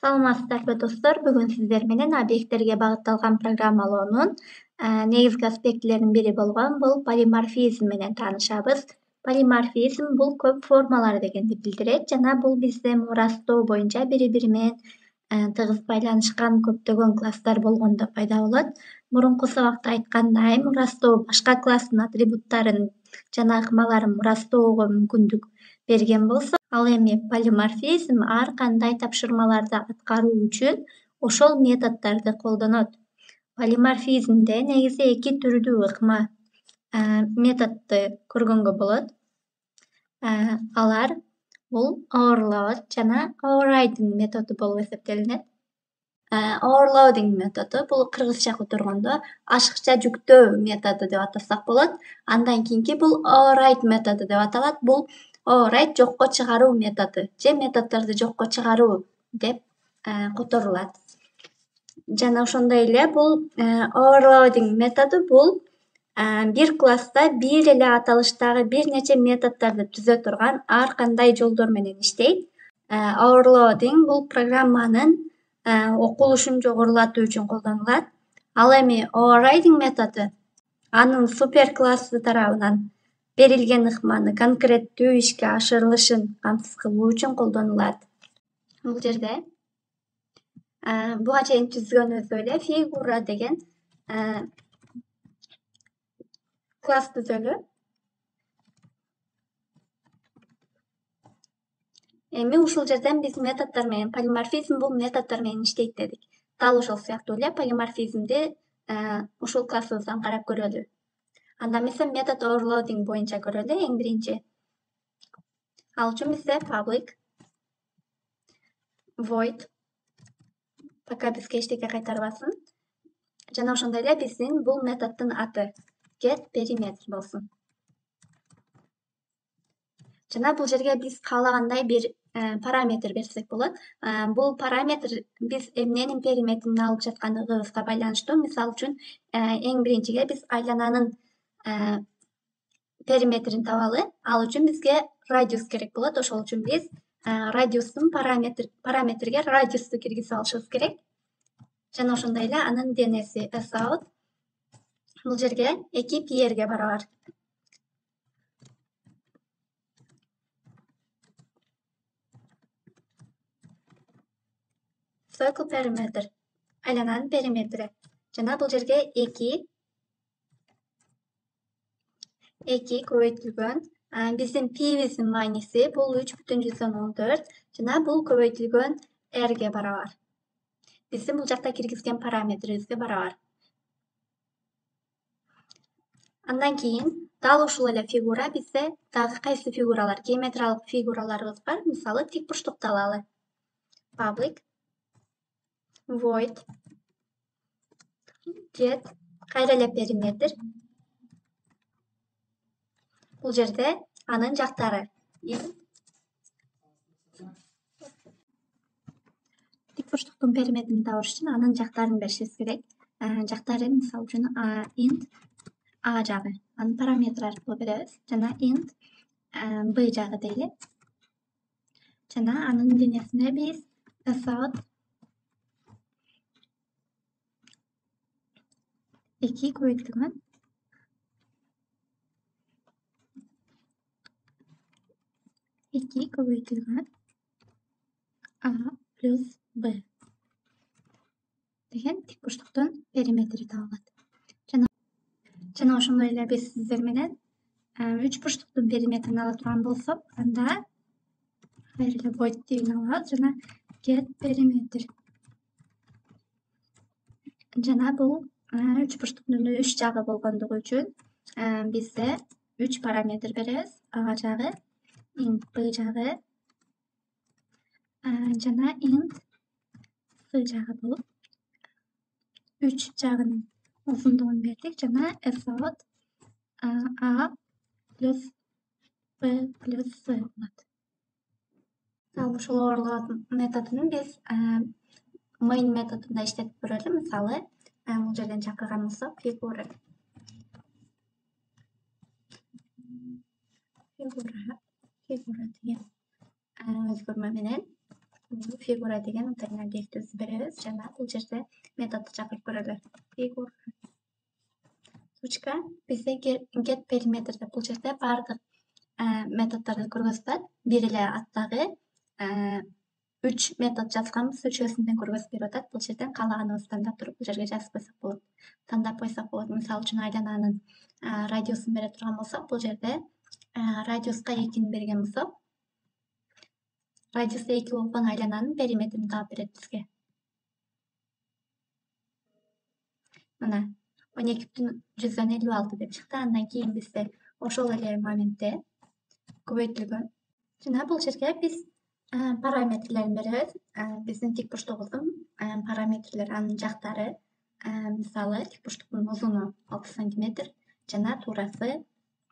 Саламатсыздарбы достор, бүгүн сиздер менен объекттерге багытталган программалоонун негизги аспектилеринин бири болгон бул полиморфизм менен таанышабыз. Полиморфизм бул көп формалар дегенди билдирет жана бул бизде мурастоо боюнча бири-бири менен тыгыз байланышкан көптөгөн класстар болгондо пайда болот. Мурунку сабакта айткандай, мурастоо башка класстын атрибуттарын жана ыкмаларын мурастоого мүмкүндүк берген болсо, ал эми полиморфизм ар кандай тапшырмаларды аткаруу үчүн ошол методдорду колдонот. Полиморфизмде негизи эки түрдүү ыкма методду көргөнгө болот. Алар бул overload жана overriding методу болуп эсептелинет. Overloading методу бул кыргызча которгондо ашыкча жүктөө методу деп атасак болот. Андан кийинки бул override методу деп аталат. Бул override жокко чыгаруу методу же методдорду жокко чыгаруу деп которулат. Жана ошондой эле бул overloading методу бул бир класста бир эле аталыштагы бир нече методдорду түзө турган ар кандай жолдор менен иштейт. Overloading бул программанын окулушун жогорулатуу үчүн колдонулат. Ал эми overriding методу анын супер классы тарабынан берилген ыкманы конкреттүү ишке ашырылышын камсыз кылуу үчүн колдонулат. Бул жерде буга чейин түзгөнүбүздөй эле фигура деген класс түзөлү. Эми ушул жерден биз методдор менен полиморфизм бул методдор менен иштейт дедик. Дал ошол сыяктуу эле полиморфизмди ушул классыбыздан карап көрөлү. Анда эмесе метод overloading боюнча көрөлү эң биринчи. Ал үчүн бизде public void пока бизге эчтеке кайтарбасын. Жана ошондой эле биздин бул методдун аты get perimeter болсун. Жана бул жерге биз каалагандай бир параметр берсек болот. Бул параметр биз эмненин периметрин алып жаткандыгыбызга байланыштуу. Мисалы үчүн эң биринчиге биз айлананын периметрин табалы. Ал үчүн бизге радиус керек болот. Ошол үчүн биз радиустун параметрге радиусту киргизип алышыбыз керек. Жана ошондой эле анын денеси sout бул жерге 2 пи'ерге барабар. Circle perimeter айлананын периметри. Жана бул жерге 2 көбөйтүлгөн биздин пибиздин мааниси бул 3,14 жана бул көбөйтүлгөн rге барабар. Биздин бул жакта киргизген параметрибизге барабар. Андан кийин дал ушул эле фигура бизде дагы кайсы фигуралар, геометриялык фигураларыбыз бар. Мисалы тик бурчтукту алалы. Public void get кайра эле периметр. Бул жерде анын жактары. Тик бурчтуктун периметрин табыш үчүн анын жактарын беришибиз керек. Жактары мисалы үчүн int a жагы анын параметри аркылуу беребиз. Жана int b жагы дейли. Жана анын денесине биз sout 2 көбөйтүлгөн a плюс b деген тик бурчтуктун периметри табылат. Жана ошондой эле биз сиздер менен 3 бурчтуктун периметрин ала турган болсок, анда кайра эле void деген алабыз жана get perimeter. Жана бул 3 бурчтуктун 3 жагы болгондугу үчүн бизде 3 параметр беребиз. A жагы, int b жагы жана int c жагы болуп 3 жагынын узундугун бердик жана sout a плюс b плюс c болот. Дал ушул overload методун биз main методунда иштетип көрөлү. Мисалы бул жерден чакырган болсок фигура деген өзгөрмө менен Figura деген атайын объектибизди беребиз жана бул жерде методду чакырып көрөлү. Фигура точка бизде get perimeter деп бул жерде бардык методдорду көргөзүп атат. Бир эле аттагы 3 метод жазганбыз, үчөөсүндөн көргөзүп берип атат. Бул жерден каалаганыбызды тандап туруп бул жерге жазып койсок болот. Тандап койсок болот. Мисалы үчүн айлананын радиусун бере турган болсок, бул жерде радиуска 2-ни берген болсок, радиусу 2 болгон айлананын периметрин таап берет бизге. Мына 12,156 деп чыкты. Андан кийин бизде ошол эле моментте көбөйтүлгөн. Жана бул жерге биз параметрлерин беребиз. Биздин тик бурчтугубуздун параметрлери, анын жактары, мисалы тик бурчтуктун узуну 6 см жана туурасы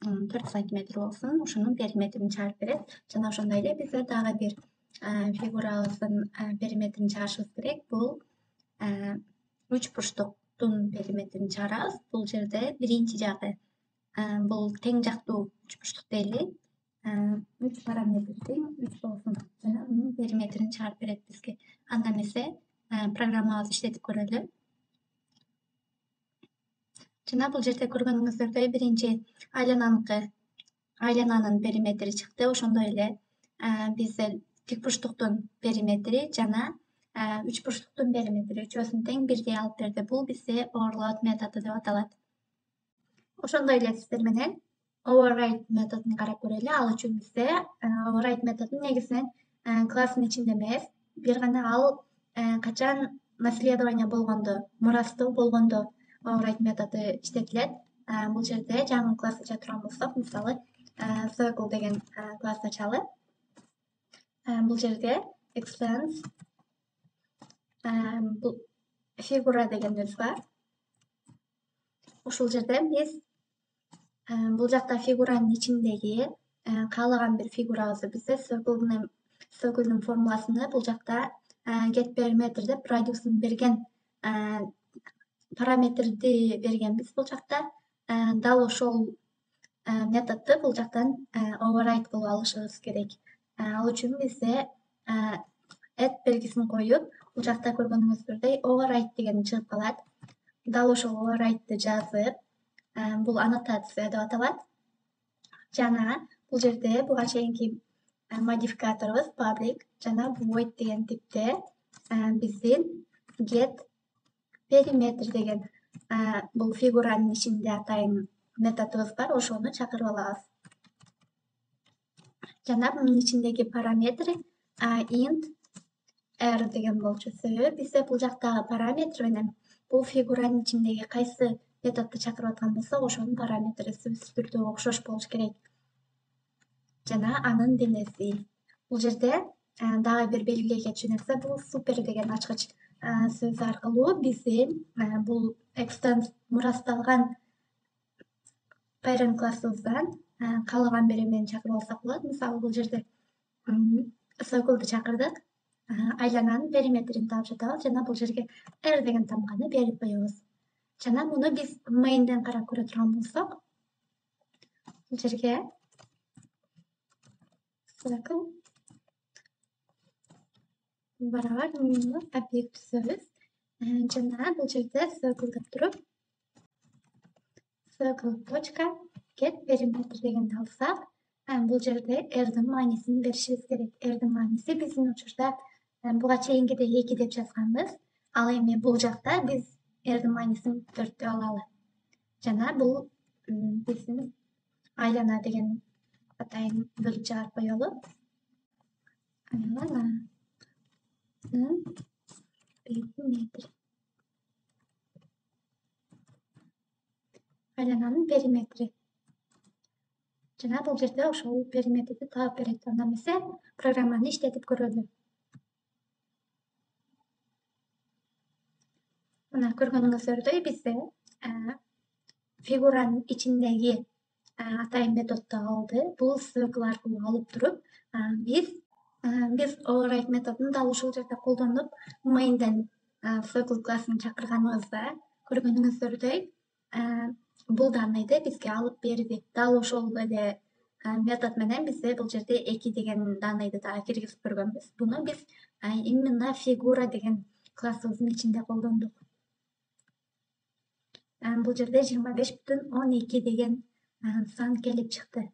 4 см болсун. Ошонун периметрин чыгарып берет. Жана ошондой эле бизде дагы бир фигурабыздын периметрин чыгарышыбыз керек. Бул 3 бурчтуктун периметрин чыгарабыз. Бул жерде биринчи жагы бул тең жактуу 3 бурчтук дейли. 3 параметр тең 3 болсун жана анын периметрин чыгарып берет бизге. Анда эмесе программабызды иштетип көрөлү. Жана бул жерде көргөнүңүздөрдөй биринчи айлананын периметри чыкты. Ошондой эле бизде тик бурчтуктун периметри жана 3 бурчтуктун периметри үчөөсүн тең бирдей алып берди. Бул бизде overload методу деп аталат. Ошондой эле сиздер менен override методун карап көрөлү. Ал үчүн бизде override методун негизинен класстын ичинде эмес, бир гана ал качан наследование болгондо, мурастуу болгондо override методу иштетилет. Бул жерде жаңы класс ача турган болсок, мисалы circle деген класс ачалы. Бул жерде extends бул figura дегенибиз бар. Ушул жерде биз бул жакта фигуранын ичиндеги каалаган бир фигурабызды бизде circle'дун формуласында бул жакта get perimeter деп радиусун берген параметрди бергенбиз бул жакта. Дал ошол методду бул жактан override кылып алышыбыз керек. Ал үчүн бизде add белгисин коюп, бул жакта көргөнүңүздөрдөй override деген чыгып калат. Дал ошол override'ды жазып, бул аннотация деп аталат. Жана бул жерде буга чейинки модификаторубуз public жана void деген типте биздин get perimeter деген бул фигуранын ичинде атайын методубуз бар. Ошону чакырып алабыз. Жана мунун ичиндеги параметри int r деген болчу. Себеби бизде бул жактагы параметр менен бул фигуранын ичиндеги кайсы методду чакырып аткан болсок, ошонун параметри сөзсүз түрдө окшош болуш керек. Жана анын денеси. Бул жерде дагы бир белгилей кетчү нерсе, бул super деген ачкыч сөз аркылуу биздин бул extend мурасталган parent классыбыздан каалаган бери менен чакырып алсак болот. Мисалы бул жерде circle'ды чакырдык, айлананын периметрин таап жатабыз жана бул жерге r деген тамканы берип коебуз. Жана муну биз main'ден карап көрө турган болсок, бул жерге circle барабар new объект түзөбүз. Жана бул жерде circle деп туруп circle.get perimeter дегенди алсак, бул жерде r'дин маанисин беришибиз керек. R'дин мааниси биздин учурда буга чейинкиде 2 деп жазганбыз. Ал эми бул жакта биз r'дин маанисин 4 деп алалы. Жана бул биздин айлана деген атайын бөлүп чыгарып коелу. Айлананын периметри. Айлананын периметри. Жана бул жерде ошол периметрди таап берет. Анда эмесе программаны иштетип көрөлү. Мына көргөнүңүздөрдөй бизде фигуранын ичиндеги атайын методду алды. Бул circle аркылуу алып туруп, биз override методун дал ушул жерде колдонуп, main'ден circle классын чакырганыбызда көргөнүңүздөрдөй бул данныйды бизге алып берди. Дал ошол эле метод менен бизде бул жерде 2 деген данныйды дагы киргизип көргөнбүз. Буну биз именно фигура деген классыбыздын ичинде колдондук. Бул жерде 25,12 деген сан келип чыкты.